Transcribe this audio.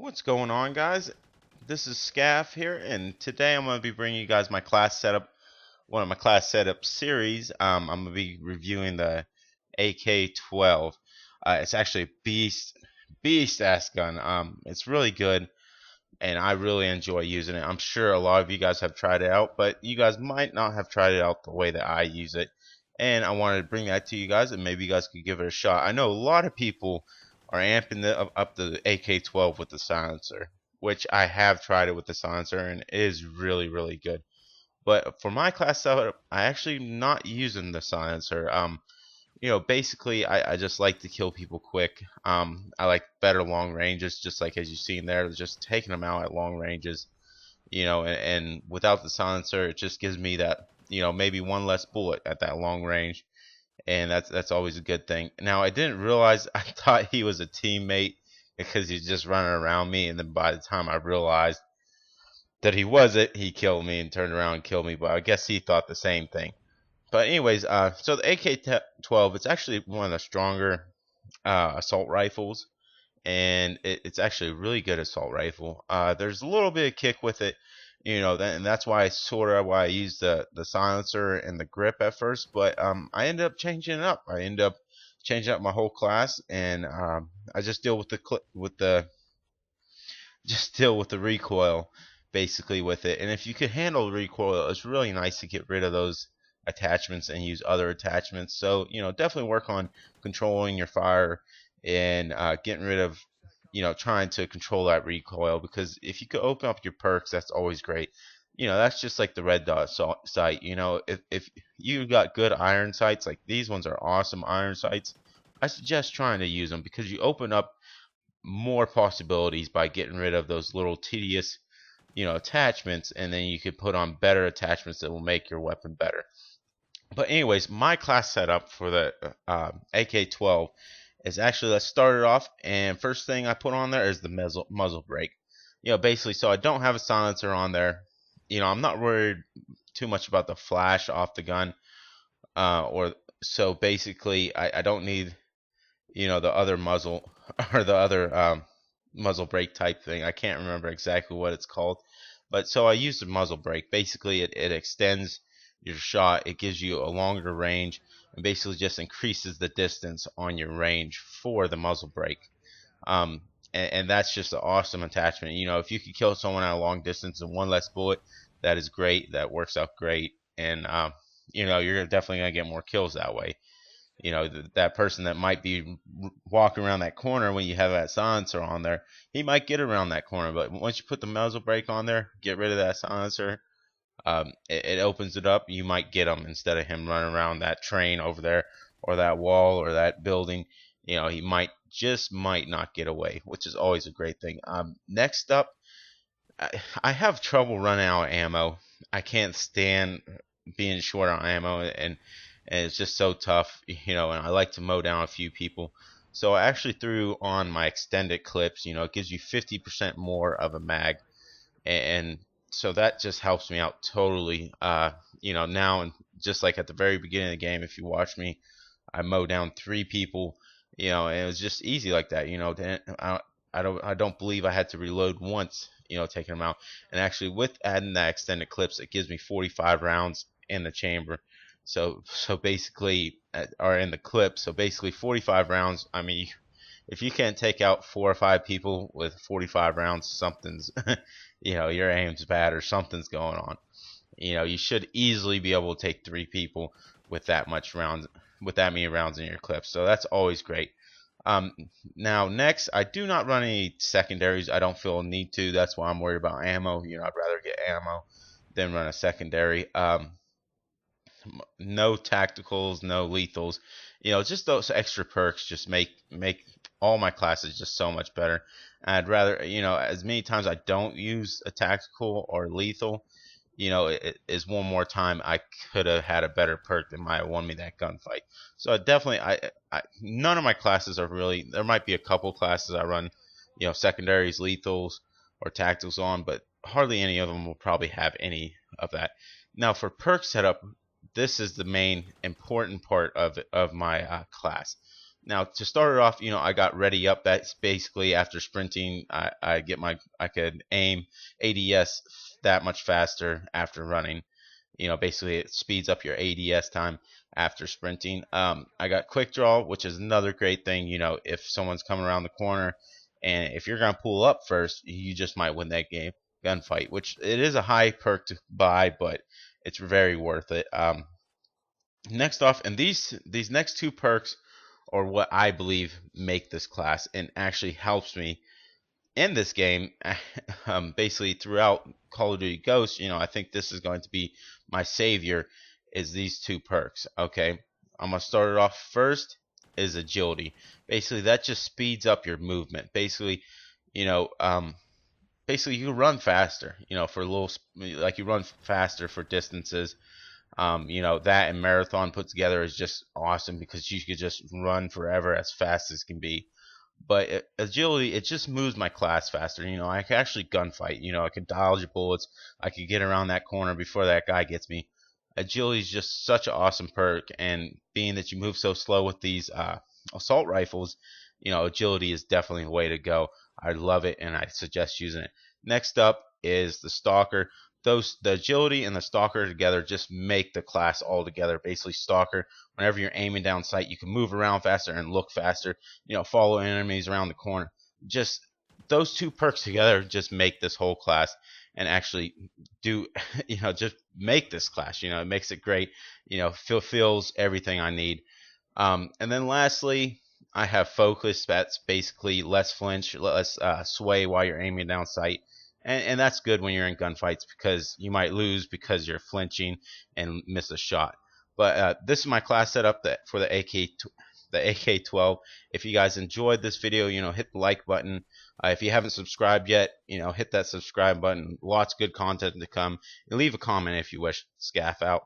What's going on, guys? This is Scaff here, and today I'm going to be bringing you guys my class setup, one of my class setup series. I'm going to be reviewing the AK-12. It's actually a beast ass gun. It's really good, and I really enjoy using it. I'm sure a lot of you guys have tried it out, but you guys might not have tried it out the way that I use it. And I wanted to bring that to you guys, and maybe you guys could give it a shot. I know a lot of people are amping up the AK-12 with the silencer, which I have tried it with the silencer, and it is really good. But for my class setup, I actually not using the silencer. Basically, I just like to kill people quick. I like better long ranges, just like as you've seen there, just taking them out at long ranges. And without the silencer, it just gives me that, maybe one less bullet at that long range, and that's always a good thing. Now, I didn't realize I thought he was a teammate because he's just running around me, and then by the time I realized that he wasn't, he killed me and turned around and killed me. But I guess he thought the same thing. But anyways, so the AK-12, it's actually one of the stronger assault rifles, and it's actually a really good assault rifle. There's a little bit of kick with it, and that's why I used the silencer and the grip at first. But I ended up changing it up. I ended up changing up my whole class, and I just deal with just deal with the recoil basically with it. And if you could handle the recoil, it's really nice to get rid of those attachments and use other attachments. So definitely work on controlling your fire and getting rid of trying to control that recoil, because if you could open up your perks, that's always great. That's just like the red dot sight. If you got good iron sights, like these ones are awesome iron sights, I suggest trying to use them, because you open up more possibilities by getting rid of those little tedious attachments, and then you could put on better attachments that will make your weapon better. But anyways, my class setup for the AK-12 is actually, let's start it off, and first thing I put on there is the muzzle brake. Basically, so I don't have a silencer on there. I'm not worried too much about the flash off the gun, or so basically I don't need the other muzzle or the other muzzle brake type thing. I can't remember exactly what it's called, but so I use the muzzle brake. Basically, it extends your shot, it gives you a longer range, and basically just increases the distance on your range for the muzzle brake. And that's just an awesome attachment. If you can kill someone at a long distance in one less bullet, that is great. That works out great, and you're definitely gonna get more kills that way. That person that might be walking around that corner when you have that silencer on there, he might get around that corner. But once you put the muzzle brake on there, get rid of that silencer, it opens it up. You might get him instead of him running around that train over there, or that wall, or that building. He might not get away, which is always a great thing. Next up, I have trouble running out of ammo. I can't stand being short on ammo, and it's just so tough, and I like to mow down a few people. So I actually threw on my extended clips. It gives you 50% more of a mag, and so that just helps me out totally. Now, and just like at the very beginning of the game, if you watch me, I mow down 3 people, and it was just easy like that. I don't believe I had to reload once, taking them out. And actually, with adding that extended clips, it gives me 45 rounds in the chamber. So basically, or in the clip. So basically, 45 rounds. I mean, if you can't take out 4 or 5 people with 45 rounds, something's, your aim's bad or something's going on. You should easily be able to take 3 people with that many rounds in your clip. So that's always great. Now next, I do not run any secondaries. I don't feel a need to. That's why I'm worried about ammo. I'd rather get ammo than run a secondary. No tacticals, no lethals. Just those extra perks just make all my classes just so much better. I'd rather, as many times I don't use a tactical or lethal, it is one more time I could have had a better perk that might have won me that gunfight. So none of my classes are really, there might be a couple classes I run, secondaries, lethals, or tacticals on, but hardly any of them will probably have any of that. Now for perk setup, this is the main important part of my class. Now to start it off, I got ready up. That's basically after sprinting, I could aim ADS that much faster after running. Basically it speeds up your ADS time after sprinting. I got quick draw, which is another great thing. If someone's coming around the corner, and if you're gonna pull up first, you just might win that game gunfight. Which it is a high perk to buy, but it's very worth it. Next off, and these next two perks are what I believe make this class and actually helps me in this game. Basically throughout Call of Duty Ghosts, I think this is going to be my savior. Is these two perks? Okay, I'm gonna start it off first. Is agility. Basically, that just speeds up your movement. You know, um, basically you run faster. For a little, like you run faster for distances. That and marathon put together is just awesome because you could just run forever as fast as can be. But agility, it just moves my class faster. I can actually gunfight. I can dodge bullets. I can get around that corner before that guy gets me. Agility is just such an awesome perk, and being that you move so slow with these assault rifles, agility is definitely the way to go. I love it, and I suggest using it. Next up is the stalker. The agility and the stalker together just make the class all together. Basically, stalker, whenever you're aiming down sight, you can move around faster and look faster. Follow enemies around the corner. Just those two perks together just make this whole class, and actually do just make this class. It makes it great. Fulfills everything I need. And then lastly, I have focus. That's basically less flinch, less sway while you're aiming down sight. And that's good when you're in gunfights because you might lose because you're flinching and miss a shot. But this is my class setup for the AK-12. If you guys enjoyed this video, hit the like button. If you haven't subscribed yet, hit that subscribe button. Lots of good content to come. And leave a comment if you wish. Scaff out.